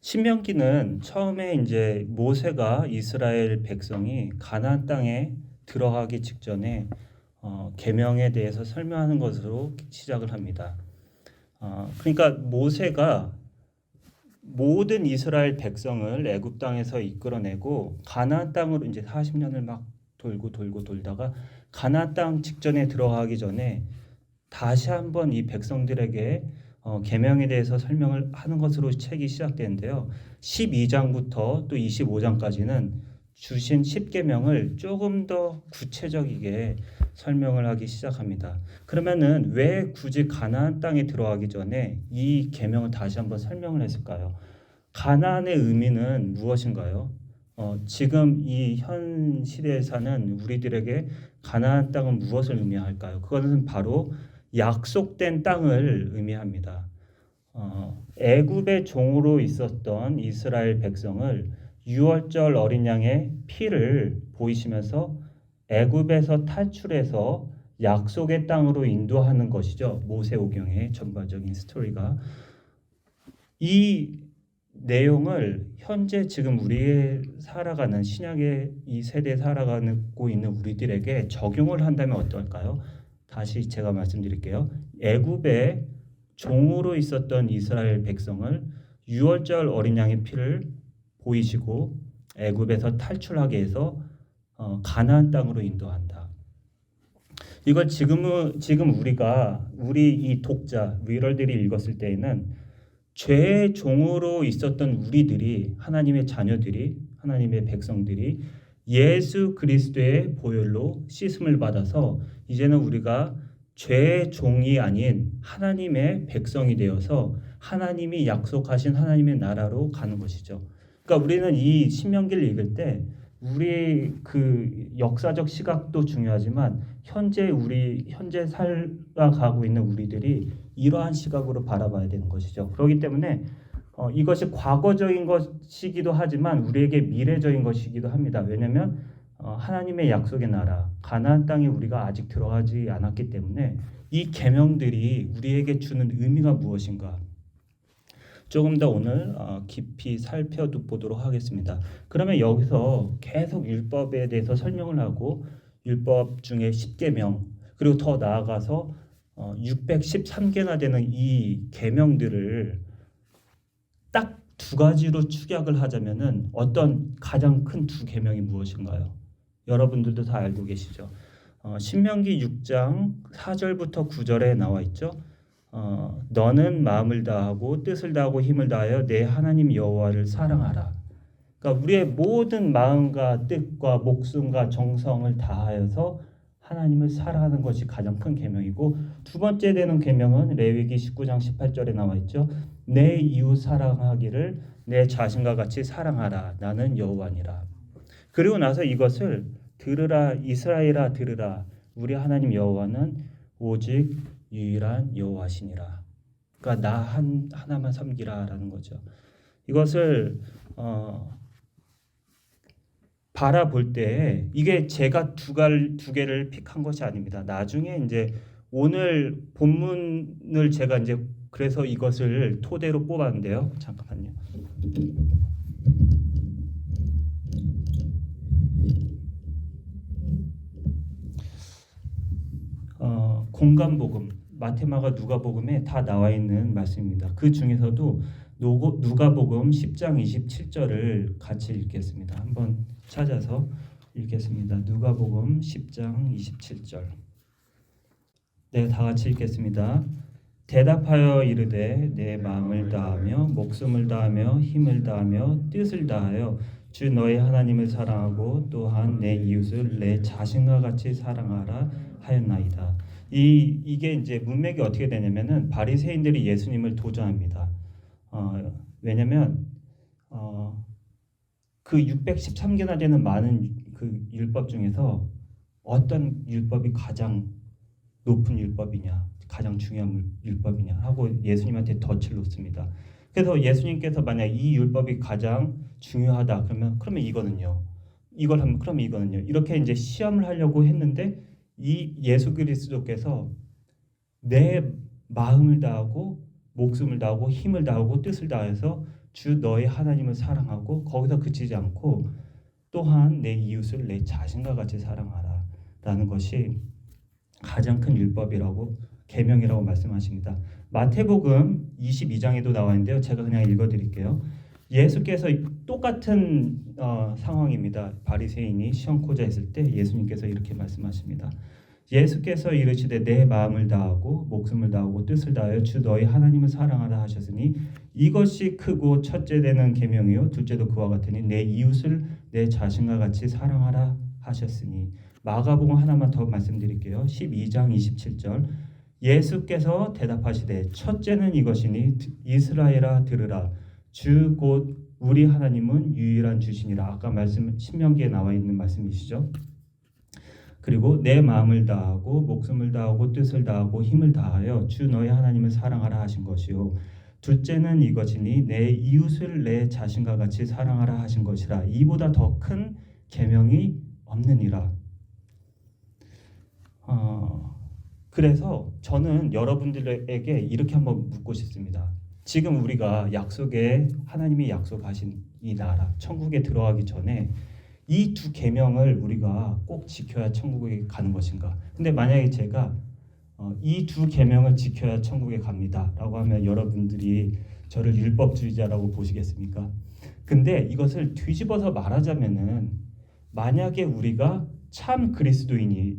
신명기는 처음에 이제 모세가 이스라엘 백성이 가나안 땅에 들어가기 직전에 계명에 대해서 설명하는 것으로 시작을 합니다. 그러니까 모세가 모든 이스라엘 백성을 애굽 땅에서 이끌어내고 가나안 땅으로 이제 40년을 막 돌고 돌다가 가나안 땅 직전에 들어가기 전에 다시 한번 이 백성들에게 계명에 대해서 설명을 하는 것으로 책이 시작되는데요. 12장부터 또 25장까지는 주신 10계명을 조금 더 구체적이게 설명을 하기 시작합니다. 그러면은 왜 굳이 가나안 땅에 들어가기 전에 이 계명을 다시 한번 설명을 했을까요? 가나안의 의미는 무엇인가요? 지금 이 현 시대에 사는 우리들에게 가나안 땅은 무엇을 의미할까요? 그것은 바로 약속된 땅을 의미합니다. 애굽의 종으로 있었던 이스라엘 백성을 6월절 어린 양의 피를 보이시면서 애굽에서 탈출해서 약속의 땅으로 인도하는 것이죠. 모세오경의 전반적인 스토리가. 이 내용을 현재 지금 우리의 살아가는 신약의 이 세대에 살아가고 있는 우리들에게 적용을 한다면 어떨까요? 다시 제가 말씀드릴게요. 애굽의 종으로 있었던 이스라엘 백성을 6월절 어린 양의 피를 보이시고 애굽에서 탈출하게 해서 가나안 땅으로 인도한다. 이걸 지금 우리 이 독자 리더들이 읽었을 때에는 죄의 종으로 있었던 우리들이 하나님의 자녀들이 하나님의 백성들이 예수 그리스도의 보혈로 씻음을 받아서 이제는 우리가 죄의 종이 아닌 하나님의 백성이 되어서 하나님이 약속하신 하나님의 나라로 가는 것이죠. 그러니까 우리는 이 신명기를 읽을 때 우리 그 역사적 시각도 중요하지만 현재 살아가고 있는 우리들이 이러한 시각으로 바라봐야 되는 것이죠. 그렇기 때문에 이것이 과거적인 것이기도 하지만 우리에게 미래적인 것이기도 합니다. 왜냐하면 하나님의 약속의 나라 가나안 땅에 우리가 아직 들어가지 않았기 때문에 이 계명들이 우리에게 주는 의미가 무엇인가 조금 더 오늘 깊이 살펴보도록 하겠습니다. 그러면 여기서 계속 율법에 대해서 설명을 하고 율법 중에 10계명 그리고 더 나아가서 613개나 되는 이 계명들을 딱 두 가지로 축약을 하자면은 어떤 가장 큰 두 계명이 무엇인가요? 여러분들도 다 알고 계시죠. 신명기 6장 4절부터 9절에 나와 있죠. 너는 마음을 다하고 뜻을 다하고 힘을 다하여 내 하나님 여호와를 사랑하라. 그러니까 우리의 모든 마음과 뜻과 목숨과 정성을 다하여서 하나님을 사랑하는 것이 가장 큰 계명이고 두 번째 되는 계명은 레위기 19장 18절에 나와 있죠. 내 이웃 사랑하기를 내 자신과 같이 사랑하라. 나는 여호와니라. 그리고 나서 이것을 들으라 이스라엘아 들으라. 우리 하나님 여호와는 오직 유일한 여호와시니라. 그러니까 나 하나만 섬기라라는 거죠. 이것을 바라볼 때 이게 제가 두 개를 픽한 것이 아닙니다. 나중에 이제 오늘 본문을 제가 이제 그래서 이것을 토대로 뽑았는데요. 잠깐만요. 공간복음, 마테마가 누가복음에 다 나와 있는 말씀입니다. 그 중에서도 누가복음 10장 27절을 같이 읽겠습니다. 한번 찾아서 읽겠습니다. 누가복음 10장 27절. 네, 다 같이 읽겠습니다. 대답하여 이르되 내 마음을 다하며 목숨을 다하며 힘을 다하며 뜻을 다하여 주 너의 하나님을 사랑하고 또한 내 이웃을 내 자신과 같이 사랑하라 하였나이다. 이게 이제 문맥이 어떻게 되냐면은 바리새인들이 예수님을 도전합니다. 왜냐면 그 613개나 되는 많은 그 율법 중에서 어떤 율법이 가장 높은 율법이냐, 가장 중요한 율법이냐 하고 예수님한테 덫을 놓습니다. 그래서 예수님께서 만약 이 율법이 가장 중요하다 그러면 이거는요. 이걸 하면 그럼 이거는요. 이렇게 이제 시험을 하려고 했는데 이 예수 그리스도께서 내 마음을 다하고 목숨을 다하고 힘을 다하고 뜻을 다해서 주 너희 하나님을 사랑하고 거기서 그치지 않고 또한 내 이웃을 내 자신과 같이 사랑하라 라는 것이 가장 큰 율법이라고 계명이라고 말씀하십니다. 마태복음 22장에도 나와 있는데요. 제가 그냥 읽어드릴게요. 예수께서 똑같은 상황입니다. 바리새인이 시험코자 했을 때 예수님께서 이렇게 말씀하십니다. 예수께서 이르시되 내 마음을 다하고 목숨을 다하고 뜻을 다하여 주 너희 하나님을 사랑하라 하셨으니 이것이 크고 첫째 되는 계명이요 둘째도 그와 같으니 내 이웃을 내 자신과 같이 사랑하라 하셨으니. 마가복음 하나만 더 말씀드릴게요. 12장 27절 예수께서 대답하시되 첫째는 이것이니 이스라엘아 들으라 주 곧 우리 하나님은 유일한 주시니라. 아까 말씀 신명기에 나와 있는 말씀이시죠. 그리고 내 마음을 다하고 목숨을 다하고 뜻을 다하고 힘을 다하여 주 너희 하나님을 사랑하라 하신 것이요 둘째는 이것이니 내 이웃을 내 자신과 같이 사랑하라 하신 것이라. 이보다 더 큰 계명이 없느니라. 그래서 저는 여러분들에게 이렇게 한번 묻고 싶습니다. 지금 우리가 하나님이 약속하신 이 나라 천국에 들어가기 전에 이 두 계명을 우리가 꼭 지켜야 천국에 가는 것인가? 근데 만약에 제가 이 두 계명을 지켜야 천국에 갑니다라고 하면 여러분들이 저를 율법주의자라고 보시겠습니까? 근데 이것을 뒤집어서 말하자면은 만약에 우리가 참 그리스도인이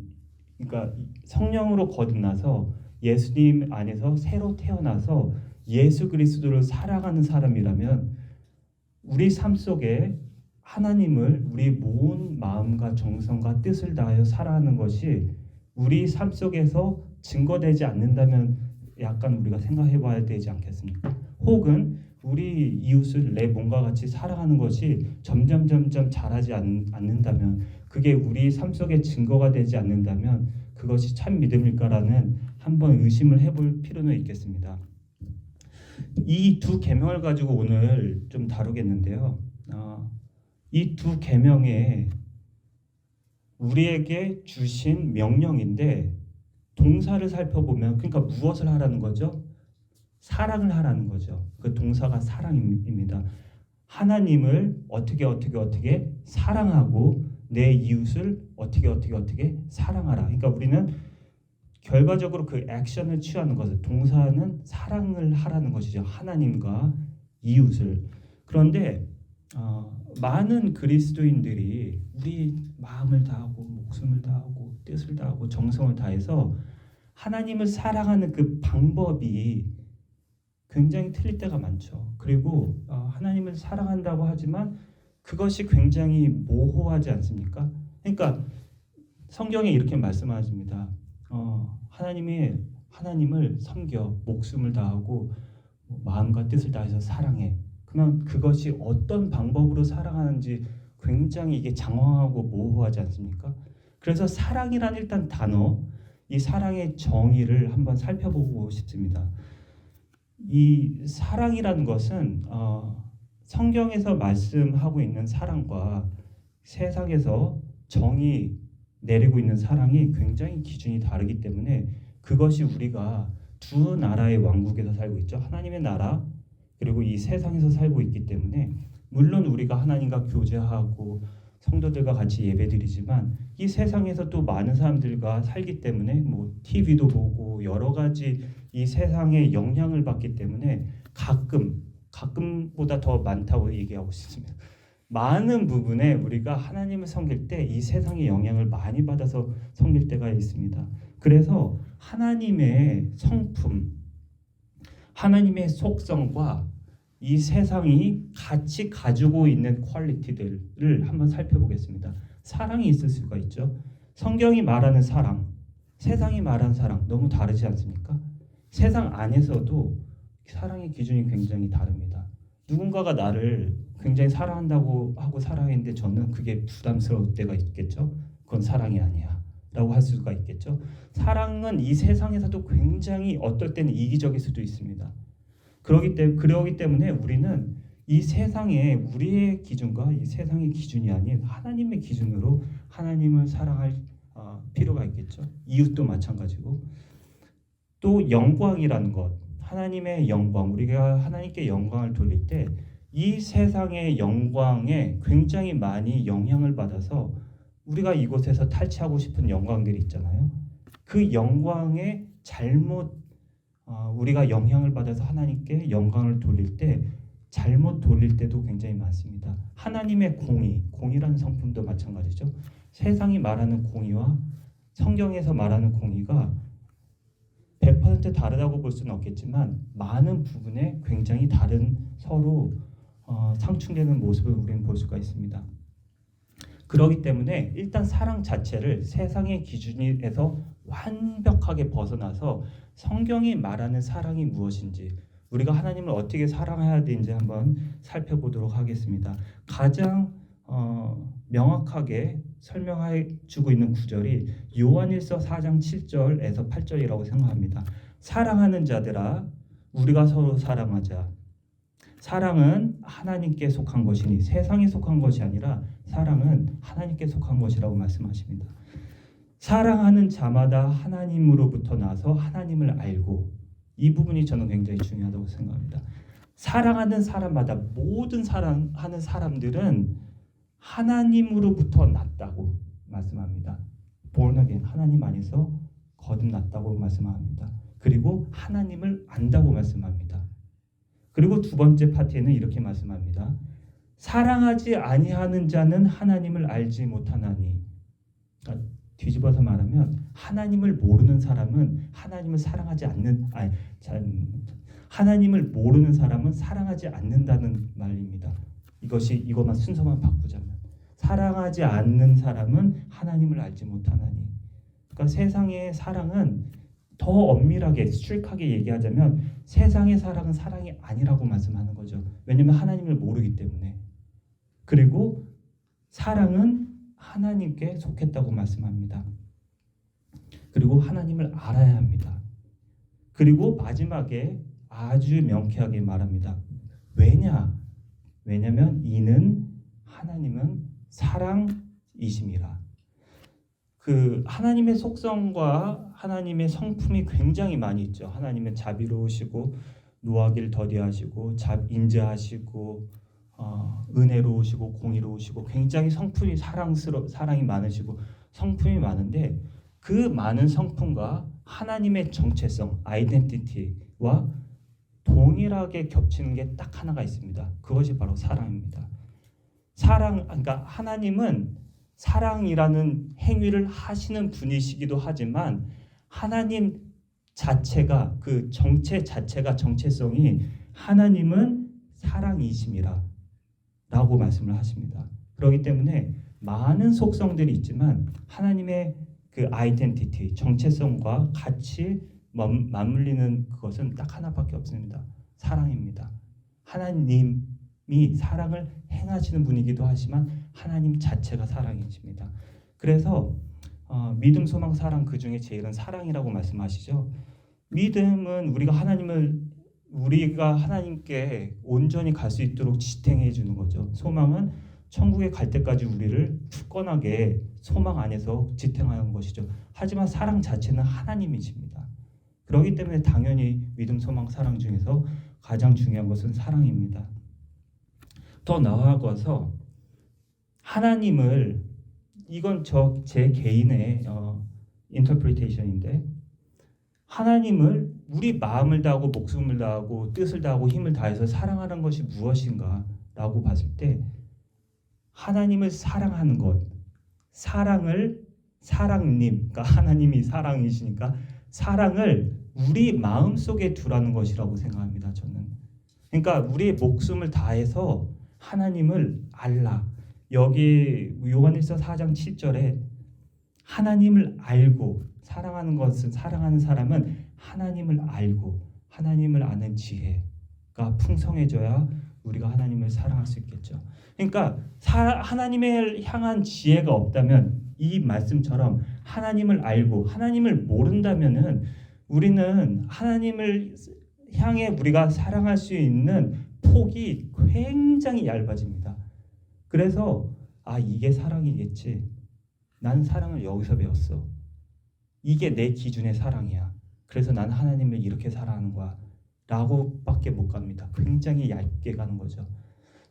그러니까 성령으로 거듭나서 예수님 안에서 새로 태어나서 예수 그리스도를 살아가는 사람이라면 우리 삶 속에 하나님을 우리 모든 마음과 정성과 뜻을 다하여 살아가는 것이 우리 삶 속에서 증거되지 않는다면 약간 우리가 생각해 봐야 되지 않겠습니까? 혹은 우리 이웃을 내 몸과 같이 살아가는 것이 점점 잘하지 않는다면 그게 우리 삶 속에 증거가 되지 않는다면 그것이 참 믿음일까라는 한번 의심을 해볼 필요는 있겠습니다. 이 두 계명을 가지고 오늘 좀 다루겠는데요. 이 두 계명에 우리에게 주신 명령인데 동사를 살펴보면 그러니까 무엇을 하라는 거죠? 사랑을 하라는 거죠. 그 동사가 사랑입니다. 하나님을 어떻게 사랑하고 내 이웃을 어떻게 사랑하라. 그러니까 우리는 결과적으로 그 액션을 취하는 것을 동사는 사랑을 하라는 것이죠. 하나님과 이웃을. 그런데 많은 그리스도인들이 우리 마음을 다하고 목숨을 다하고 뜻을 다하고 정성을 다해서 하나님을 사랑하는 그 방법이 굉장히 틀릴 때가 많죠. 그리고 하나님을 사랑한다고 하지만 그것이 굉장히 모호하지 않습니까? 그러니까 성경에 이렇게 말씀하십니다. 하나님을 섬겨 목숨을 다하고 마음과 뜻을 다해서 사랑해. 그러면 그것이 어떤 방법으로 사랑하는지 굉장히 이게 장황하고 모호하지 않습니까? 그래서 사랑이란 일단 단어, 이 사랑의 정의를 한번 살펴보고 싶습니다. 이 사랑이라는 것은 성경에서 말씀하고 있는 사랑과 세상에서 정의 내리고 있는 사랑이 굉장히 기준이 다르기 때문에 그것이 우리가 두 나라의 왕국에서 살고 있죠. 하나님의 나라 그리고 이 세상에서 살고 있기 때문에 물론 우리가 하나님과 교제하고 성도들과 같이 예배드리지만 이 세상에서 또 많은 사람들과 살기 때문에 뭐 TV도 보고 여러 가지 이 세상의 영향을 받기 때문에 가끔보다 더 많다고 얘기하고 싶습니다. 많은 부분에 우리가 하나님을 섬길 때 이 세상의 영향을 많이 받아서 섬길 때가 있습니다. 그래서 하나님의 성품, 하나님의 속성과 이 세상이 같이 가지고 있는 퀄리티들을 한번 살펴보겠습니다. 사랑이 있을 수가 있죠. 성경이 말하는 사랑, 세상이 말하는 사랑 너무 다르지 않습니까? 세상 안에서도 사랑의 기준이 굉장히 다릅니다. 누군가가 나를 굉장히 사랑한다고 하고 사랑했는데 저는 그게 부담스러울 때가 있겠죠. 그건 사랑이 아니야 라고 할 수가 있겠죠. 사랑은 이 세상에서도 굉장히 어떨 때는 이기적일 수도 있습니다. 그러기 때문에 우리는 이 세상에 우리의 기준과 이 세상의 기준이 아닌 하나님의 기준으로 하나님을 사랑할 필요가 있겠죠. 이웃도 마찬가지고. 또 영광이라는 것, 하나님의 영광, 우리가 하나님께 영광을 돌릴 때 이 세상의 영광에 굉장히 많이 영향을 받아서 우리가 이곳에서 탈취하고 싶은 영광들이 있잖아요. 그 영광에 잘못 우리가 영향을 받아서 하나님께 영광을 돌릴 때 잘못 돌릴 때도 굉장히 많습니다. 하나님의 공의라는 성품도 마찬가지죠. 세상이 말하는 공의와 성경에서 말하는 공의가 100% 다르다고 볼 수는 없겠지만 많은 부분에 굉장히 다른 서로 상충되는 모습을 우리는 볼 수가 있습니다. 그렇기 때문에 일단 사랑 자체를 세상의 기준에서 완벽하게 벗어나서 성경이 말하는 사랑이 무엇인지 우리가 하나님을 어떻게 사랑해야 되는지 한번 살펴보도록 하겠습니다. 가장 명확하게 설명해 주고 있는 구절이 요한일서 4장 7절에서 8절이라고 생각합니다. 사랑하는 자들아 우리가 서로 사랑하자. 사랑은 하나님께 속한 것이니 세상에 속한 것이 아니라 사랑은 하나님께 속한 것이라고 말씀하십니다. 사랑하는 자마다 하나님으로부터 나서 하나님을 알고, 이 부분이 저는 굉장히 중요하다고 생각합니다. 사랑하는 사람마다, 모든 사랑하는 사람들은 하나님으로부터 났다고 말씀합니다. born again, 하나님 안에서 거듭났다고 말씀합니다. 그리고 하나님을 안다고 말씀합니다. 그리고 두 번째 파트에는 이렇게 말씀합니다. 사랑하지 아니하는 자는 하나님을 알지 못하나니. 그러니까 뒤집어서 말하면 하나님을 모르는 사람은 하나님을 사랑하지 않는 하나님을 모르는 사람은 사랑하지 않는다는 말입니다. 이것만 순서만 바꾸자면 사랑하지 않는 사람은 하나님을 알지 못하나니. 그러니까 세상의 사랑은 더 엄밀하게 스트릭하게 얘기하자면 세상의 사랑은 사랑이 아니라고 말씀하는 거죠. 왜냐하면 하나님을 모르기 때문에. 그리고 사랑은 하나님께 속했다고 말씀합니다. 그리고 하나님을 알아야 합니다. 그리고 마지막에 아주 명쾌하게 말합니다. 왜냐면 이는 하나님은 사랑이심이라. 그 하나님의 속성과 하나님의 성품이 굉장히 많이 있죠. 하나님은 자비로우시고 노하기를 더디하시고 인자하시고 은혜로우시고 공의로우시고 굉장히 성품이 사랑이 많으시고 성품이 많은데 그 많은 성품과 하나님의 정체성, 아이덴티티와 동일하게 겹치는 게 딱 하나가 있습니다. 그것이 바로 사랑입니다. 그러니까 하나님은 사랑이라는 행위를 하시는 분이시기도 하지만 하나님 자체가 그 정체성이 하나님은 사랑이심이라 라고 말씀을 하십니다. 그렇기 때문에 많은 속성들이 있지만 하나님의 그 아이덴티티, 정체성과 같이 맞물리는 그것은 딱 하나밖에 없습니다. 사랑입니다. 하나님이 사랑을 행하시는 분이기도 하지만 하나님 자체가 사랑이십니다. 그래서 믿음, 소망, 사랑 그 중에 제일은 사랑이라고 말씀하시죠. 믿음은 우리가 하나님께 온전히 갈 수 있도록 지탱해 주는 거죠. 소망은 천국에 갈 때까지 우리를 굳건하게 소망 안에서 지탱하는 것이죠. 하지만 사랑 자체는 하나님이십니다. 그렇기 때문에 당연히 믿음, 소망, 사랑 중에서 가장 중요한 것은 사랑입니다. 더 나아가서 하나님을, 이건 제 개인의 인터프리테이션인데, 하나님을 우리 마음을 다하고 목숨을 다하고 뜻을 다하고 힘을 다해서 사랑하는 것이 무엇인가 라고 봤을 때 하나님을 사랑하는 것, 사랑님, 그러니까 하나님이 사랑이시니까 사랑을 우리 마음속에 두라는 것이라고 생각합니다. 저는. 그러니까 우리의 목숨을 다해서 하나님을 알라. 여기 요한일서 4장 7절에 하나님을 알고, 사랑하는 사람은 하나님을 알고 하나님을 아는 지혜가 풍성해져야 우리가 하나님을 사랑할 수 있겠죠. 그러니까 하나님을 향한 지혜가 없다면, 이 말씀처럼 하나님을 알고 하나님을 모른다면은 우리는 하나님을 향해 우리가 사랑할 수 있는 폭이 굉장히 얇아집니다. 그래서 이게 사랑이겠지. 나는 사랑을 여기서 배웠어. 이게 내 기준의 사랑이야. 그래서 나는 하나님을 이렇게 사랑하는 거야 라고 밖에 못 갑니다. 굉장히 얇게 가는 거죠.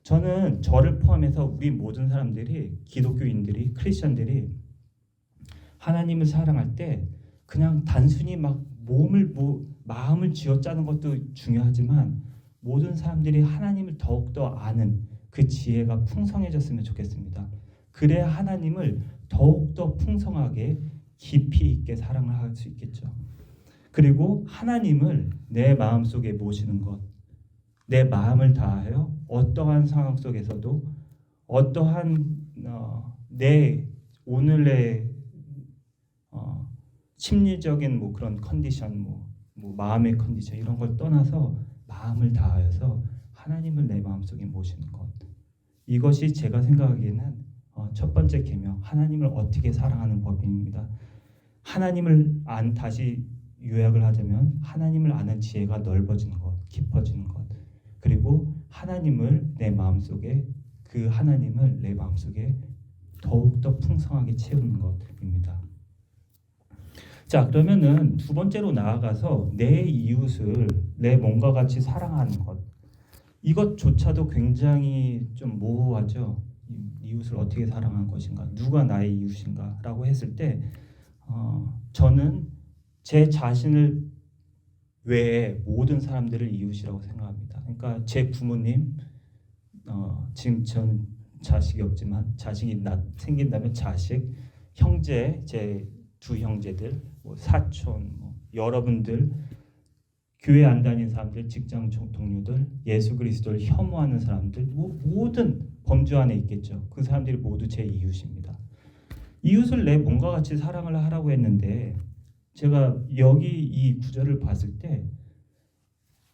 저는 저를 포함해서 우리 모든 사람들이 기독교인들이 크리스천들이 하나님을 사랑할 때 그냥 단순히 막 마음을 쥐어짜는 것도 중요하지만 모든 사람들이 하나님을 더욱더 아는 그 지혜가 풍성해졌으면 좋겠습니다. 그래야 하나님을 더욱더 풍성하게 깊이 있게 사랑을 할 수 있겠죠. 그리고 하나님을 내 마음속에 모시는 것, 내 마음을 다하여 어떠한 상황 속에서도 어떠한 내 오늘의 심리적인 뭐 그런 컨디션, 뭐 마음의 컨디션 이런 걸 떠나서 마음을 다하여서 하나님을 내 마음속에 모시는 것. 이것이 제가 생각하기에는 첫 번째 계명, 하나님을 어떻게 사랑하는 법입니다. 하나님을 다시 요약을 하자면 하나님을 아는 지혜가 넓어지는 것, 깊어지는 것. 그리고 하나님을 내 마음속에 그 하나님을 내 마음속에 더욱더 풍성하게 채우는 것입니다. 자, 그러면은 두 번째로 나아가서 내 이웃을 내 몸과 같이 사랑하는 것. 이것조차도 굉장히 좀 모호하죠. 이웃을 어떻게 사랑하는 것인가? 누가 나의 이웃인가라고 했을 때 저는 제 자신을 외에 모든 사람들을 이웃이라고 생각합니다. 그러니까 제 부모님, 지금 저는 자식이 없지만 자식이 생긴다면 자식, 형제, 제 두 형제들, 뭐 사촌, 뭐 여러분들, 교회 안 다니는 사람들, 직장 동료들, 예수 그리스도를 혐오하는 사람들, 뭐 모든 범주 안에 있겠죠. 그 사람들이 모두 제 이웃입니다. 이웃을 내 몸과 같이 사랑을 하라고 했는데 제가 여기 이 구절을 봤을 때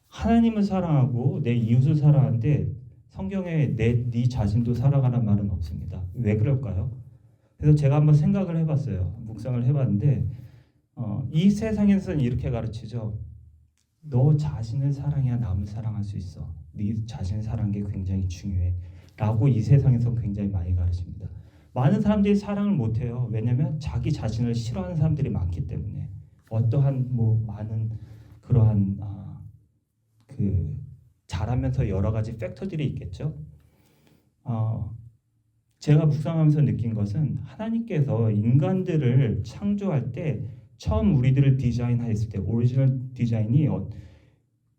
하나님을 사랑하고 내 이웃을 사랑하는데 성경에 네 자신도 사랑하라는 말은 없습니다. 왜 그럴까요? 그래서 제가 한번 생각을 해봤어요. 묵상을 해봤는데 이 세상에서는 이렇게 가르치죠. 너 자신을 사랑해야 남을 사랑할 수 있어. 네 자신을 사랑하는 게 굉장히 중요해. 라고 이 세상에서 굉장히 많이 가르칩니다. 많은 사람들이 사랑을 못해요. 왜냐하면 자기 자신을 싫어하는 사람들이 많기 때문에. 어떠한 뭐 많은 그러한 잘하면서 여러 가지 팩터들이 있겠죠. 제가 묵상하면서 느낀 것은 하나님께서 인간들을 창조할 때 처음 우리들을 디자인하였을 때 오리지널 디자인이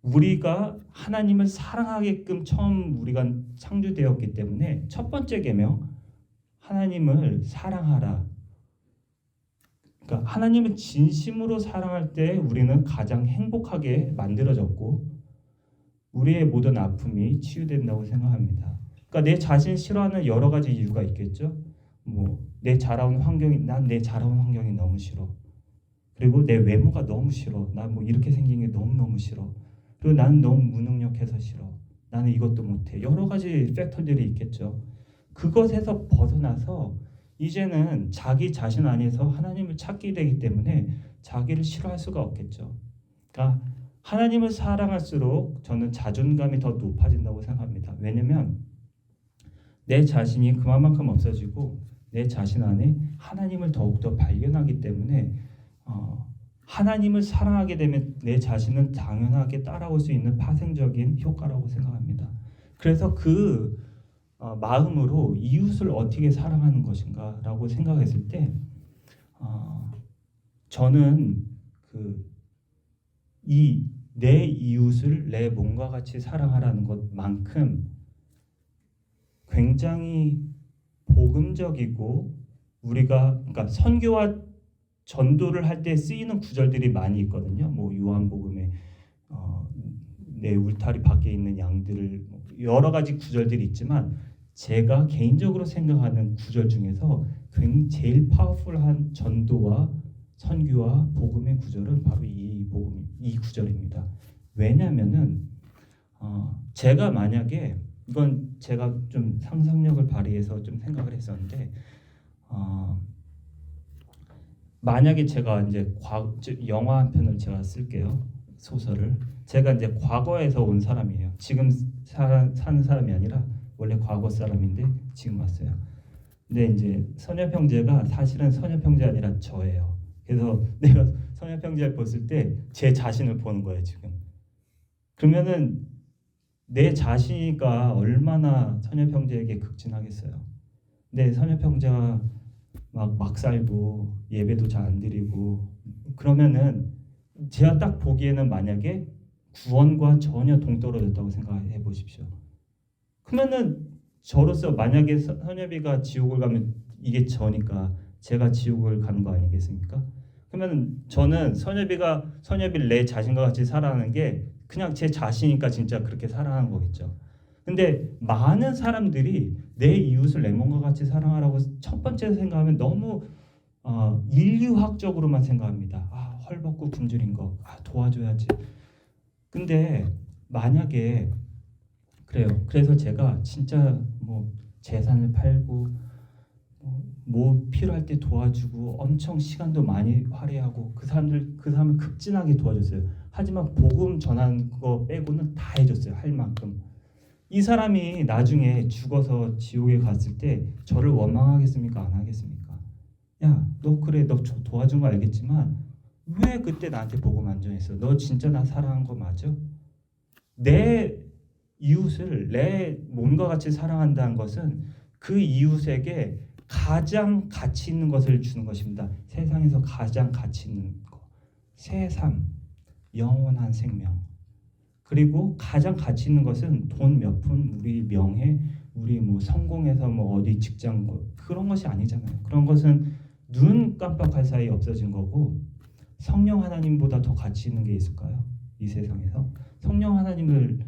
우리가 하나님을 사랑하게끔 처음 우리가 창조되었기 때문에 첫 번째 계명 하나님을 사랑하라. 그러니까 하나님을 진심으로 사랑할 때 우리는 가장 행복하게 만들어졌고 우리의 모든 아픔이 치유된다고 생각합니다. 그러니까 내 자신 싫어하는 여러 가지 이유가 있겠죠. 뭐 내 자라온 환경이 난 내 자라온 환경이 너무 싫어. 그리고 내 외모가 너무 싫어. 나 뭐 이렇게 생긴 게 너무 싫어. 그리고 나는 너무 무능력해서 싫어. 나는 이것도 못해. 여러 가지 팩터들이 있겠죠. 그것에서 벗어나서 이제는 자기 자신 안에서 하나님을 찾게 되기 때문에 자기를 싫어할 수가 없겠죠. 그러니까 하나님을 사랑할수록 저는 자존감이 더 높아진다고 생각합니다. 왜냐하면 내 자신이 그만큼 없어지고 내 자신 안에 하나님을 더욱더 발견하기 때문에 하나님을 사랑하게 되면 내 자신은 당연하게 따라올 수 있는 파생적인 효과라고 생각합니다. 그래서 그 마음으로 이웃을 어떻게 사랑하는 것인가라고 생각했을 때 저는 내 이웃을 내 몸과 같이 사랑하라는 것만큼 굉장히 복음적이고 우리가 그러니까 선교와 전도를 할 때 쓰이는 구절들이 많이 있거든요. 뭐 요한복음에 내 울타리 밖에 있는 양들을 여러 가지 구절들이 있지만 제가 개인적으로 생각하는 구절 중에서 제일 파워풀한 전도와 선교와 복음의 구절은 바로 이 구절입니다. 왜냐하면은 제가 만약에 이건 제가 좀 상상력을 발휘해서 좀 생각을 했었는데 만약에 제가 이제 영화 한 편을 제가 쓸게요. 소설을. 제가 이제 과거에서 온 사람이에요. 지금 사는 사람이 아니라 원래 과거 사람인데 지금 왔어요. 근데 이제 선협형제가 사실은 선협형제 아니라 저예요. 그래서 내가 선협형제를 봤을 때 제 자신을 보는 거예요, 지금. 그러면은 내 자신이니까 얼마나 선녀병제에게 극진하겠어요. 근데 선녀병제가 막 살고 예배도 잘 안 드리고 그러면은 제가 딱 보기에는 만약에 구원과 전혀 동떨어졌다고 생각해 보십시오. 그러면은 저로서 만약에 선녀비가 지옥을 가면 이게 저니까 제가 지옥을 가는 거 아니겠습니까? 그러면 저는 선녀비를 내 자신과 같이 살아가는 게 그냥 제 자신이니까 진짜 그렇게 살아가는 거겠죠. 근데 많은 사람들이 내 이웃을 내 몸과 같이 사랑하라고 첫 번째 생각하면 너무 인류학적으로만 생각합니다. 헐벗고 굶주린 거 도와줘야지. 근데 만약에 그래요. 그래서 제가 진짜 뭐 재산을 팔고 뭐 필요할 때 도와주고 엄청 시간도 많이 할애하고 그 사람을 극진하게 도와줬어요. 하지만 복음 전하는 거 빼고는 다 해줬어요. 할 만큼. 이 사람이 나중에 죽어서 지옥에 갔을 때 저를 원망하겠습니까? 안 하겠습니까? 야, 너 그래, 너 도와준 거 알겠지만 왜 그때 나한테 복음 안 전했어? 너 진짜 나 사랑한 거 맞아? 내 이웃을 내 몸과 같이 사랑한다는 것은 그 이웃에게 가장 가치 있는 것을 주는 것입니다. 세상에서 가장 가치 있는 것, 새삼, 영원한 생명. 그리고 가장 가치 있는 것은 돈 몇 푼, 우리 명예, 우리 뭐 성공해서 뭐 어디 직장 그런 것이 아니잖아요. 그런 것은 눈 깜빡할 사이 없어진 거고 성령 하나님보다 더 가치 있는 게 있을까요? 이 세상에서 성령 하나님을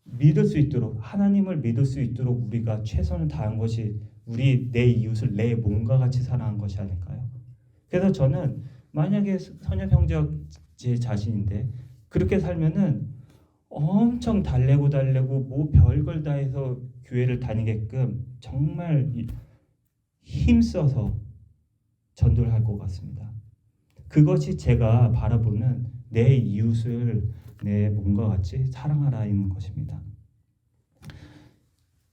믿을 수 있도록 하나님을 믿을 수 있도록 우리가 최선을 다한 것이 내 이웃을 내 몸과 같이 사랑한 것이 아닐까요? 그래서 저는 만약에 선녀 형제가 제 자신인데 그렇게 살면은 엄청 달래고 뭐 별걸 다 해서 교회를 다니게끔 정말 힘써서 전도를 할 것 같습니다. 그것이 제가 바라보는 내 이웃을 내 몸과 같이 사랑하라는 것입니다.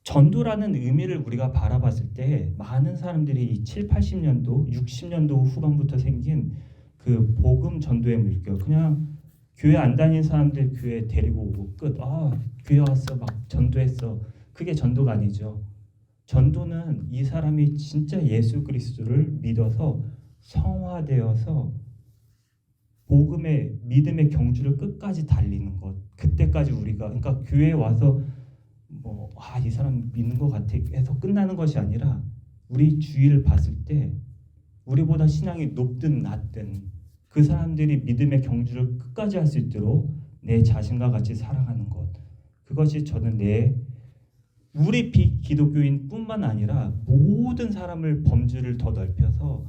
전도라는 의미를 우리가 바라봤을 때 많은 사람들이 7, 80년도, 60년도 후반부터 생긴 그 복음 전도의 물결 그냥 교회 안 다니는 사람들 교회 데리고 오고 끝. 교회 왔어 막 전도했어. 그게 전도가 아니죠. 전도는 이 사람이 진짜 예수 그리스도를 믿어서 성화되어서 복음의 믿음의 경주를 끝까지 달리는 것. 그때까지 우리가 그러니까 교회에 와서 이 사람 믿는 것 같아 해서 끝나는 것이 아니라 우리 주위를 봤을 때 우리보다 신앙이 높든 낮든 그 사람들이 믿음의 경주를 끝까지 할 수 있도록 내 자신과 같이 살아가는 것. 그것이 저는 우리 비기독교인뿐만 아니라 모든 사람을 범주를 더 넓혀서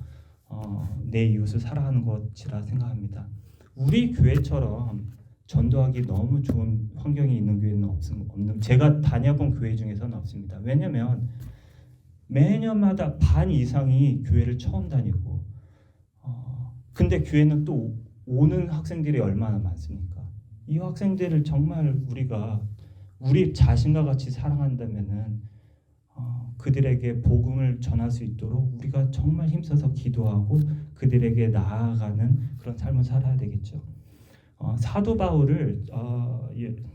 내 이웃을 사랑하는 것이라 생각합니다. 우리 교회처럼 전도하기 너무 좋은 환경이 있는 교회는 없는 제가 다녀본 교회 중에서는 없습니다. 왜냐하면 매년마다 반 이상이 교회를 처음 다니고 근데 교회는 또 오는 학생들이 얼마나 많습니까? 이 학생들을 정말 우리가 우리 자신과 같이 사랑한다면은 그들에게 복음을 전할 수 있도록 우리가 정말 힘써서 기도하고 그들에게 나아가는 그런 삶을 살아야 되겠죠. 사도 바울을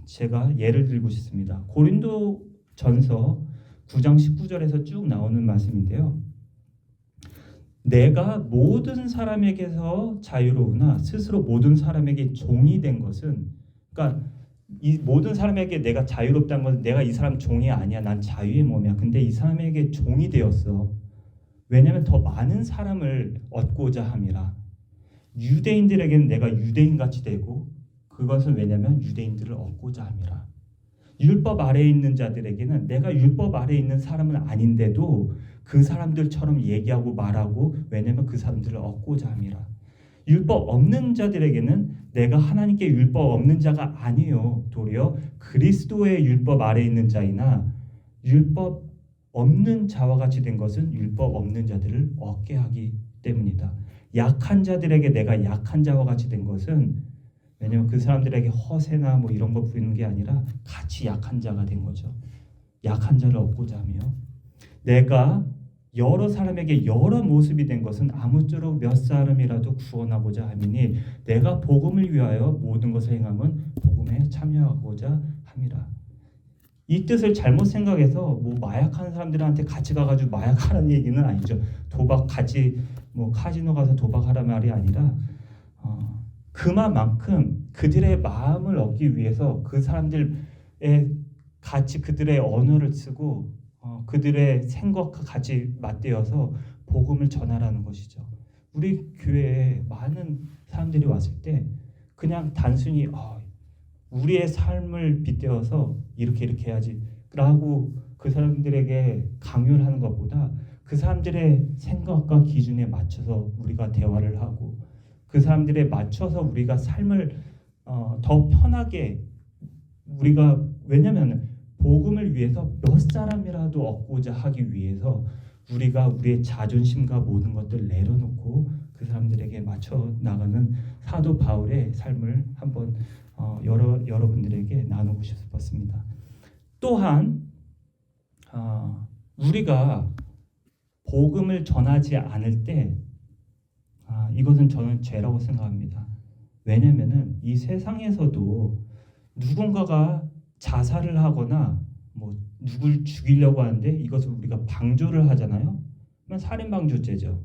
제가 예를 들고 싶습니다. 고린도전서 9장 19절에서 쭉 나오는 말씀인데요. 내가 모든 사람에게서 자유로우나 스스로 모든 사람에게 종이 된 것은 그러니까 이 모든 사람에게 내가 자유롭다는 것은 내가 이 사람 종이 아니야. 난 자유의 몸이야. 근데 이 사람에게 종이 되었어. 왜냐하면 더 많은 사람을 얻고자 함이라. 유대인들에게는 내가 유대인같이 되고 그것은 왜냐하면 유대인들을 얻고자 함이라. 율법 아래에 있는 자들에게는 내가 율법 아래에 있는 사람은 아닌데도 그 사람들처럼 얘기하고 말하고 왜냐하면 그 사람들을 얻고자 함이라. 율법 없는 자들에게는 내가 하나님께 율법 없는 자가 아니요 도리어 그리스도의 율법 아래에 있는 자이나 율법 없는 자와 같이 된 것은 율법 없는 자들을 얻게 하기 때문이다. 약한 자들에게 내가 약한 자와 같이 된 것은 왜냐하면 그 사람들에게 허세나 뭐 이런 거 부리는 게 아니라 같이 약한 자가 된 거죠. 약한 자를 얻고자 하며 내가 여러 사람에게 여러 모습이 된 것은 아무쪼록 몇 사람이라도 구원하고자 함이니 내가 복음을 위하여 모든 것을 행함은 복음에 참여하고자 함이라. 이 뜻을 잘못 생각해서 뭐 마약하는 사람들한테 같이 가가지고 마약하라는 얘기는 아니죠. 도박 같이 뭐 카지노 가서 도박하라 말이 아니라 그만큼 그들의 마음을 얻기 위해서 그 사람들의 같이 그들의 언어를 쓰고 그들의 생각과 같이 맞대어서 복음을 전하라는 것이죠. 우리 교회에 많은 사람들이 왔을 때 그냥 단순히 우리의 삶을 빗대어서 이렇게 해야지 라고 그 사람들에게 강요를 하는 것보다 그 사람들의 생각과 기준에 맞춰서 우리가 대화를 하고 그 사람들에 맞춰서 우리가 삶을 더 편하게 우리가 왜냐하면 복음을 위해서 몇 사람이라도 얻고자 하기 위해서 우리가 우리의 자존심과 모든 것들을 내려놓고 그 사람들에게 맞춰 나가는 사도 바울의 삶을 한번 여러분들에게 나누고 싶었습니다. 또한 우리가 복음을 전하지 않을 때 이것은 저는 죄라고 생각합니다. 왜냐하면은 이 세상에서도 누군가가 자살을 하거나 뭐 누굴 죽이려고 하는데 이것을 우리가 방조를 하잖아요. 그러면 살인방조죄죠.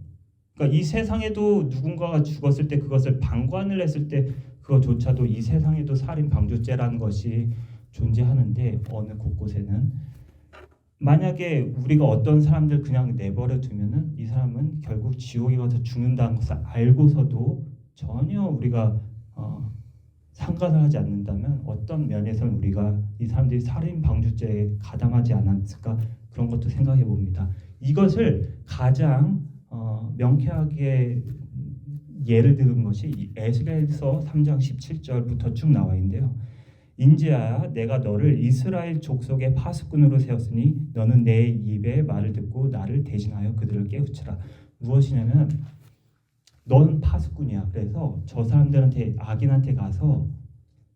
그러니까 이 세상에도 누군가가 죽었을 때 그것을 방관을 했을 때 그것조차도 이 세상에도 살인방조죄라는 것이 존재하는데 어느 곳곳에는 만약에 우리가 어떤 사람들 그냥 내버려 두면은 이 사람은 결국 지옥에 가서 죽는다는 것을 알고서도 전혀 우리가 상관을 하지 않는다면 어떤 면에서는 우리가 이 사람들이 살인 방조죄에 가담하지 않았을까 그런 것도 생각해 봅니다. 이것을 가장 명쾌하게 예를 들은 것이 에스겔서 3장 17절부터 쭉 나와 있는데요. 인자야 내가 너를 이스라엘 족속의 파수꾼으로 세웠으니 너는 내 입의 말을 듣고 나를 대신하여 그들을 깨우치라. 무엇이냐면 너는 파수꾼이야. 그래서 저 사람들한테 악인한테 가서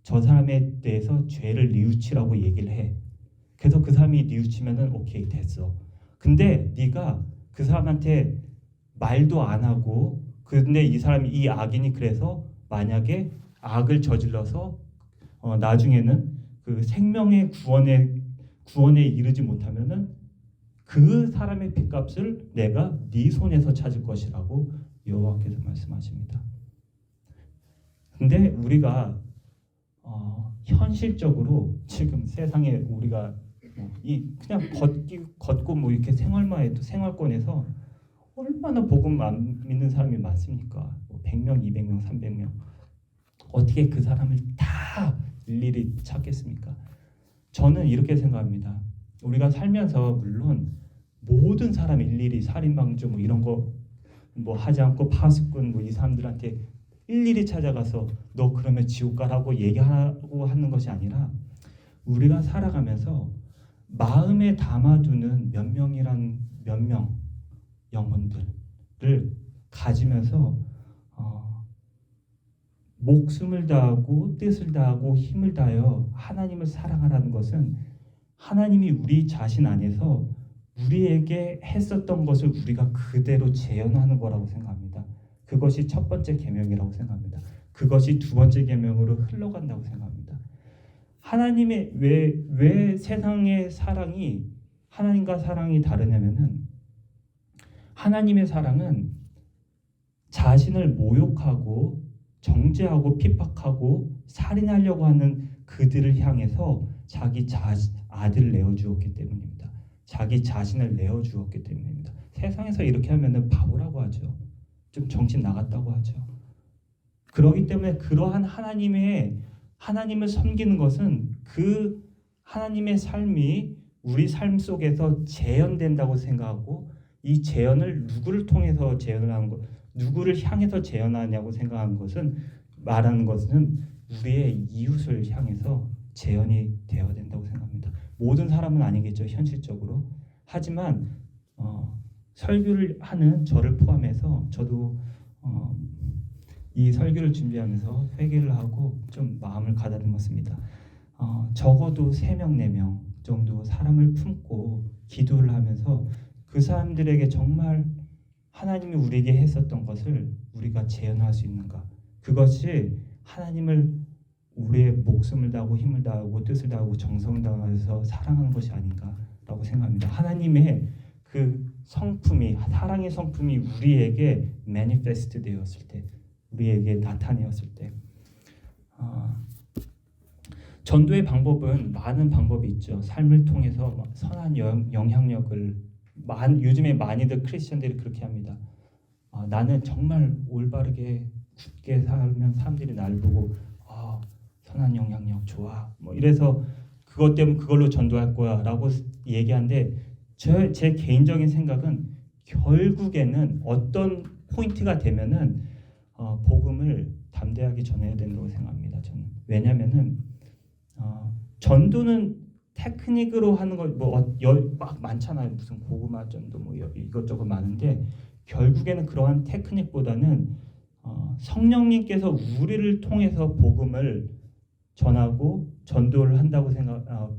저 사람에 대해서 죄를 뉘우치라고 얘기를 해. 그래서 그 사람이 뉘우치면은 오케이 됐어. 근데 네가 그 사람한테 말도 안 하고 근데 이 사람이 이 악인이 그래서 만약에 악을 저질러서 나중에는 그 생명의 구원에 이르지 못하면은 그 사람의 핏값을 내가 네 손에서 찾을 것이라고 여호와께서 말씀하십니다. 근데 우리가 현실적으로 지금 세상에 우리가 그냥 걷고 뭐 이렇게 생활만 해도 생활권에서 얼마나 복음 안 믿는 사람이 많습니까? 100명, 200명, 300명. 어떻게 그 사람을 다 일일이 찾겠습니까? 저는 이렇게 생각합니다. 우리가 살면서 물론 모든 사람 일일이 살인방조 뭐 이런 거 뭐 하지 않고 파수꾼 뭐 이 사람들한테 일일이 찾아가서 너 그러면 지옥 가라고 얘기하고 하는 것이 아니라 우리가 살아가면서 마음에 담아두는 몇 명 영혼들을 가지면서 목숨을 다하고 뜻을 다하고 힘을 다하여 하나님을 사랑하라는 것은 하나님이 우리 자신 안에서 우리에게 했었던 것을 우리가 그대로 재현하는 거라고 생각합니다. 그것이 첫 번째 계명이라고 생각합니다. 그것이 두 번째 계명으로 흘러간다고 생각합니다. 하나님의 왜 세상의 사랑이 하나님과 사랑이 다르냐면은 하나님의 사랑은 자신을 모욕하고 정죄하고 핍박하고 살인하려고 하는 그들을 향해서 자기 아들을 내어주었기 때문입니다. 자기 자신을 내어주었기 때문입니다. 세상에서 이렇게 하면은 바보라고 하죠. 좀 정신 나갔다고 하죠. 그렇기 때문에 그러한 하나님을 섬기는 것은 그 하나님의 삶이 우리 삶 속에서 재현된다고 생각하고 이 재현을 누구를 통해서 재현을 하는 것, 누구를 향해서 재현하냐고 생각하는 것은 말하는 것은 우리의 이웃을 향해서 재현이 되어야 된다고 생각합니다. 모든 사람은 아니겠죠, 현실적으로. 하지만 설교를 하는 저를 포함해서 저도 이 설교를 준비하면서 회개를 하고 좀 마음을 가다듬었습니다. 적어도 3명, 4명 정도 사람을 품고 기도를 하면서 그 사람들에게 정말 하나님이 우리에게 했었던 것을 우리가 재현할 수 있는가? 그것이 하나님을 우리의 목숨을 다하고 힘을 다하고 뜻을 다하고 정성을 다해서 사랑하는 것이 아닌가라고 생각합니다. 하나님의 그 성품이, 사랑의 성품이 우리에게 매니페스트 되었을 때, 우리에게 나타내었을 때, 전도의 방법은 많은 방법이 있죠. 삶을 통해서 선한 영향력을, 요즘에 많이들 크리스천들이 그렇게 합니다. 나는 정말 올바르게 굳게 살면 사람들이 나를 보고 선한 영향력 좋아, 뭐 이래서 그것 때문에 그걸로 전도할 거야라고 얘기하는데, 제 개인적인 생각은 결국에는 어떤 포인트가 되면은 복음을 담대하게 전해야 된다고 생각합니다. 저는. 왜냐면은 전도는 테크닉으로 하는 거 막 많잖아요. 무슨 고구마 전도 뭐 이것저것 많은데, 결국에는 그러한 테크닉보다는 성령님께서 우리를 통해서 복음을 전하고 전도를 한다고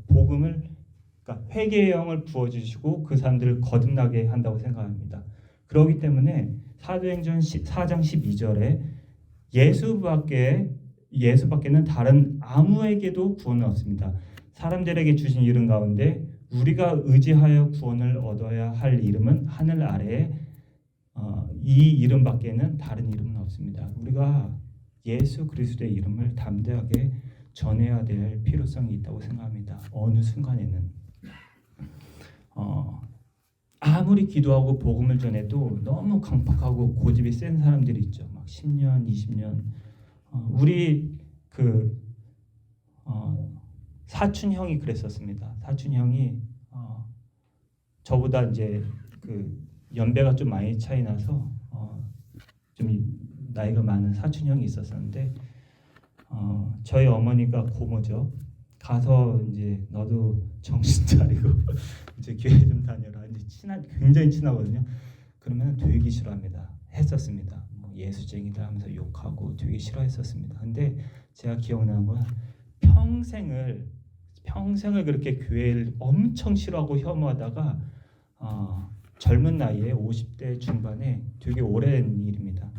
복음을, 그러니까 회개의 영을 부어주시고 그 사람들을 거듭나게 한다고 생각합니다. 그렇기 때문에 사도행전 4장 12절에 예수밖에는 다른 아무에게도 구원은 없습니다. 사람들에게 주신 이름 가운데 우리가 의지하여 구원을 얻어야 할 이름은 하늘 아래에 이 이름밖에는 다른 이름은 없습니다. 우리가 예수 그리스도의 이름을 담대하게 전해야 될 필요성이 있다고 생각합니다. 어느 순간에는 아무리 기도하고 복음을 전해도 너무 강팍하고 고집이 센 사람들이 있죠. 막 10년, 20년. 우리 사촌 형이 그랬었습니다. 사촌 형이 저보다 이제 연배가 좀 많이 차이 나서 좀 나이가 많은 사촌 형이 있었는데, 저희 어머니가 고모죠. 가서 이제 너도 정신 차리고 이제 교회 좀 다녀라. 이제 굉장히 친하거든요. 그러면 되게 싫어합니다. 했었습니다. 뭐 예수쟁이다 하면서 욕하고 되게 싫어했었습니다. 근데 제가 기억나는 건 평생을 그렇게 교회를 엄청 싫어하고 혐오하다가 젊은 나이에 50대 중반에 되게 오랜 일입니다.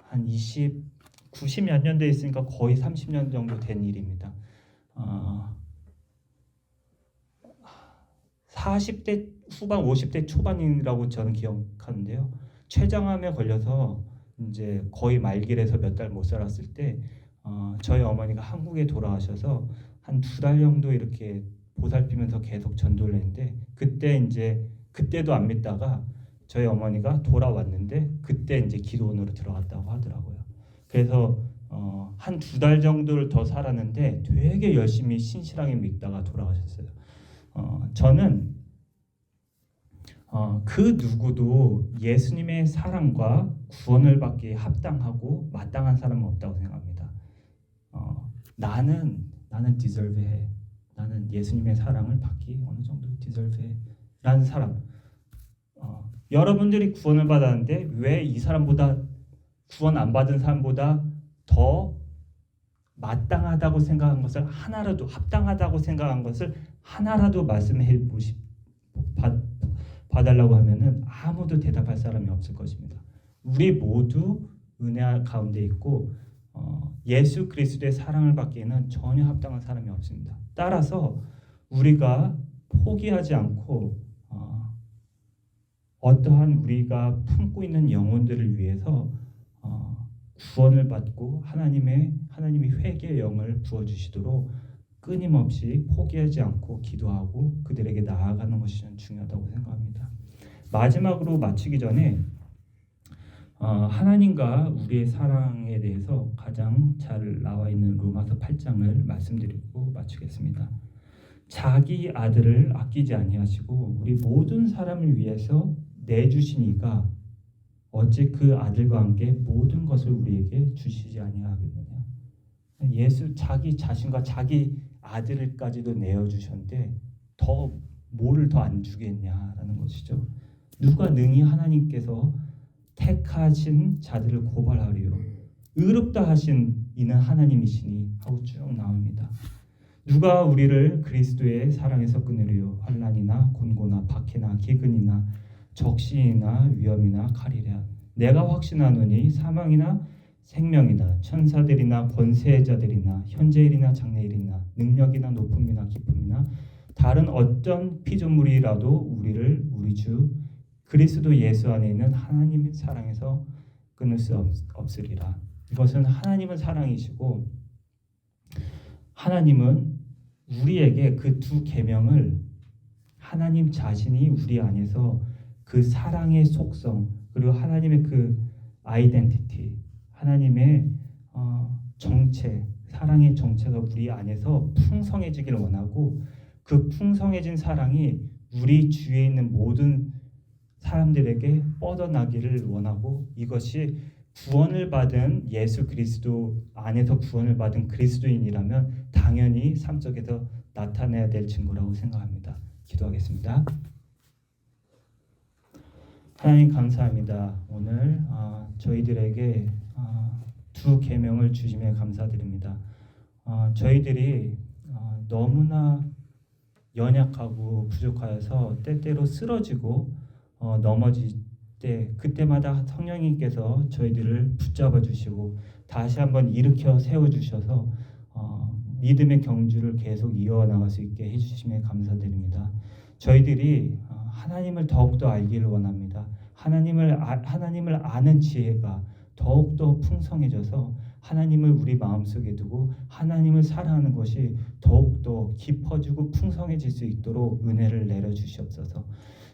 한 90몇 년대 있으니까 거의 30년 정도 된 일입니다. 40대 후반 50대 초반이라고 저는 기억하는데요. 췌장암에 걸려서 이제 거의 말길에서 몇 달 못 살았을 때 저희 어머니가 한국에 돌아가셔서 한 2달 정도 이렇게 보살피면서 계속 전도를 했는데, 그때도 안 믿다가 저희 어머니가 돌아왔는데 그때 이제 기도원으로 들어갔다고 하더라고요. 그래서 한 2달 정도를 더 살았는데 되게 열심히 신실하게 믿다가 돌아가셨어요. 저는 그 누구도 예수님의 사랑과 구원을 받기에 합당하고 마땅한 사람은 없다고 생각합니다. 나는 deserve 해. 나는 예수님의 사랑을 받기 어느 정도 deserve 해. 라는 사람. 여러분들이 구원을 받았는데 왜 이 사람보다, 구원 안 받은 사람보다 더 마땅하다고 생각한 것을 하나라도, 합당하다고 생각한 것을 하나라도 말씀해 봐달라고 하면은 아무도 대답할 사람이 없을 것입니다. 우리 모두 은혜 가운데 있고 예수 그리스도의 사랑을 받기에는 전혀 합당한 사람이 없습니다. 따라서 우리가 포기하지 않고 어떠한 우리가 품고 있는 영혼들을 위해서 구원을 받고 하나님이 회개의 영을 부어주시도록 끊임없이 포기하지 않고 기도하고 그들에게 나아가는 것이 중요하다고 생각합니다. 마지막으로 마치기 전에 하나님과 우리의 사랑에 대해서 가장 잘 나와 있는 로마서 8장을 말씀드리고 마치겠습니다. 자기 아들을 아끼지 아니하시고 우리 모든 사람을 위해서 내주신 이가 어찌 그 아들과 함께 모든 것을 우리에게 주시지 아니하겠느냐. 예수 자기 자신과 자기 아들까지도 내어주셨는데 뭐를 더 안 주겠냐라는 것이죠. 누가 능히 하나님께서 택하신 자들을 고발하리요. 의롭다 하신 이는 하나님이시니 하고 쭉 나옵니다. 누가 우리를 그리스도의 사랑에서 끊으리요. 환난이나 곤고나 박해나 기근이나 적신이나 위험이나 칼이랴. 내가 확신하노니 사망이나 생명이나 천사들이나 권세자들이나 현재일이나 장래일이나 능력이나 높음이나 깊음이나 다른 어떤 피조물이라도 우리를 우리 주 그리스도 예수 안에 있는 하나님의 사랑에서 끊을 수 없으리라. 이것은 하나님은 사랑이시고 하나님은 우리에게 그 두 계명을 하나님 자신이 우리 안에서 그 사랑의 속성 그리고 하나님의 그 아이덴티티 하나님의 정체 사랑의 정체가 우리 안에서 풍성해지길 원하고 그 풍성해진 사랑이 우리 주위에 있는 모든 사람들에게 뻗어나기를 원하고 이것이 구원을 받은 예수 그리스도 안에서 구원을 받은 그리스도인이라면 당연히 삶 속에서 나타내야 될 증거라고 생각합니다. 기도하겠습니다. 하나님 감사합니다. 오늘 저희들에게 두 계명을 주심에 감사드립니다. 저희들이 너무나 연약하고 부족하여서 때때로 쓰러지고 넘어질 때 그때마다 성령님께서 저희들을 붙잡아 주시고 다시 한번 일으켜 세워 주셔서 믿음의 경주를 계속 이어나갈 수 있게 해주심에 감사드립니다. 저희들이 하나님을 더욱더 알기를 원합니다. 하나님을 아는 지혜가 더욱더 풍성해져서 하나님을 우리 마음속에 두고 하나님을 사랑하는 것이 더욱더 깊어지고 풍성해질 수 있도록 은혜를 내려주시옵소서.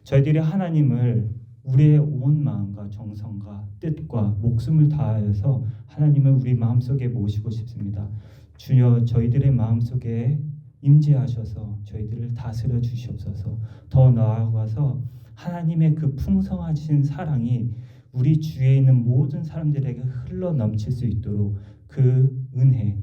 저희들이 하나님을 우리의 온 마음과 정성과 뜻과 목숨을 다하여서 하나님을 우리 마음속에 모시고 싶습니다. 주여 저희들의 마음속에 임재하셔서 저희들을 다스려 주시옵소서. 더 나아가서 하나님의 그 풍성하신 사랑이 우리 주위에 있는 모든 사람들에게 흘러 넘칠 수 있도록 그 은혜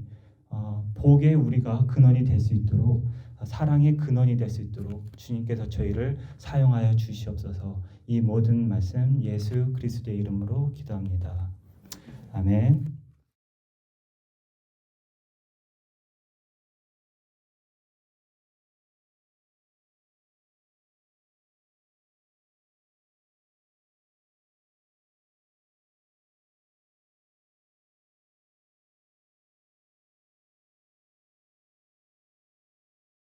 복의 우리가 근원이 될 수 있도록 사랑의 근원이 될 수 있도록 주님께서 저희를 사용하여 주시옵소서. 이 모든 말씀 예수 그리스도의 이름으로 기도합니다. 아멘.